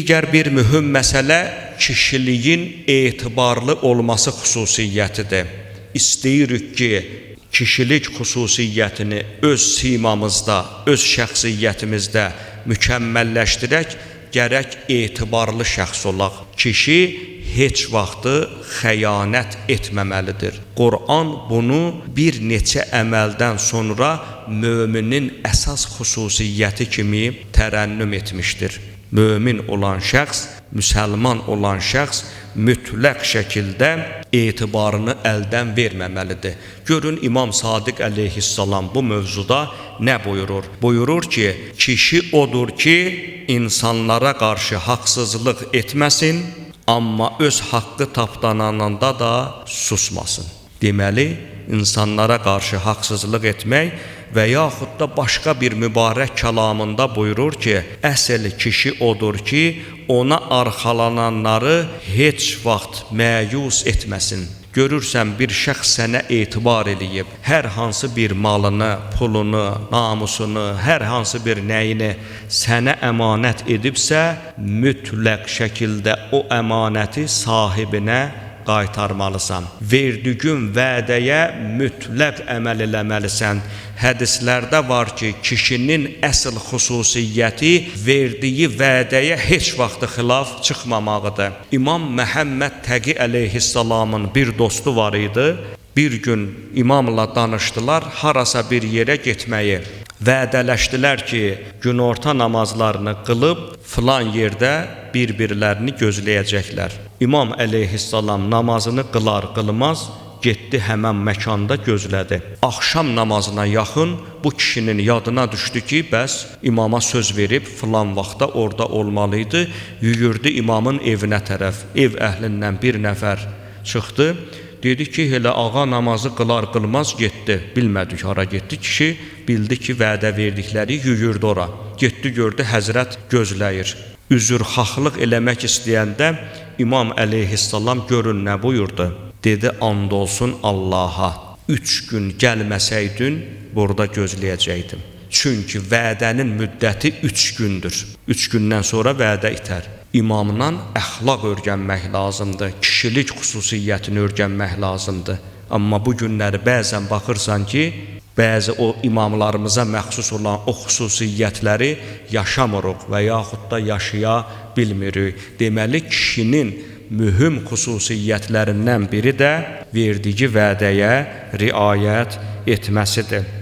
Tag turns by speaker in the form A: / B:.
A: Digər bir mühüm məsələ kişiliyin etibarlı olması xüsusiyyətidir. İstəyirik ki, kişilik xüsusiyyətini öz simamızda, öz şəxsiyyətimizdə mükəmməlləşdirək, gərək etibarlı şəxs olaq. Kişi heç vaxtı xəyanət etməməlidir. Qur'an bunu bir neçə əməldən sonra möminin əsas xüsusiyyəti kimi tərənnüm etmişdir. Mömin olan şəxs, müsəlman olan şəxs mütləq şəkildə etibarını əldən verməməlidir. Görün İmam Sadiq əleyhissalam bu mövzuda nə buyurur? Buyurur ki, kişi odur ki, insanlara qarşı haqsızlıq etməsin, amma öz haqqı tapdananında da susmasın. Deməli, insanlara qarşı haqsızlıq etmək və yaxud da başqa bir mübarək kəlamında buyurur ki, əsl kişi odur ki, ona arxalananları heç vaxt məyus etməsin. Görürsən, bir şəxs sənə etibar eləyib, hər hansı bir malını, pulunu, namusunu, hər hansı bir nəyini sənə əmanət edibsə, mütləq şəkildə o əmanəti sahibinə qaytarmalısan. Verdiyin vədəyə mütləq əməl eləməlisən. Hədislərdə var ki, kişinin əsl xüsusiyyəti verdiyi vədəyə heç vaxt xilaf çıxmamağıdır. İmam Məhəmməd Təqi əleyhissalamın bir dostu var idi. Bir gün imamla danışdılar, harasa bir yerə getməyi. Vədələşdilər ki, günorta namazlarını qılıb filan yerdə bir-birlərini gözləyəcəklər. İmam əleyhissalam namazını qılar-qılmaz getdi həmən məkanda gözlədi. Axşam namazına yaxın bu kişinin yadına düşdü ki, bəs imama söz verib filan vaxtda orada olmalıydı. Yüyürdü imamın evinə tərəf. Ev əhlindən bir nəfər çıxdı. Dedi ki, elə ağa namazı qılar-qılmaz getdi. Bilmədik hara getdi. Kişi bildi ki, vədə verdikləri yüyürdü ora. Getdi, gördü, həzrət gözləyir. Üzrxahlıq eləmək istəyəndə İmam əleyhissalam görün nə buyurdu? Dedi, and olsun Allaha, 3 gün gəlməsəydin, burada gözləyəcəkdim. Çünki vədənin müddəti 3 gündür. 3 gündən sonra vədə itər. İmamdan əxlaq öyrənmək lazımdır, kişilik xüsusiyyətini öyrənmək lazımdır. Amma bu günləri bəzən baxırsan ki, bəzi o imamlarımıza məxsus olan o xüsusiyyətləri yaşamırıq və yaxud da yaşaya bilmirik. Deməli, kişinin mühüm xüsusiyyətlərindən biri də verdiyi vədəyə riayət etməsidir.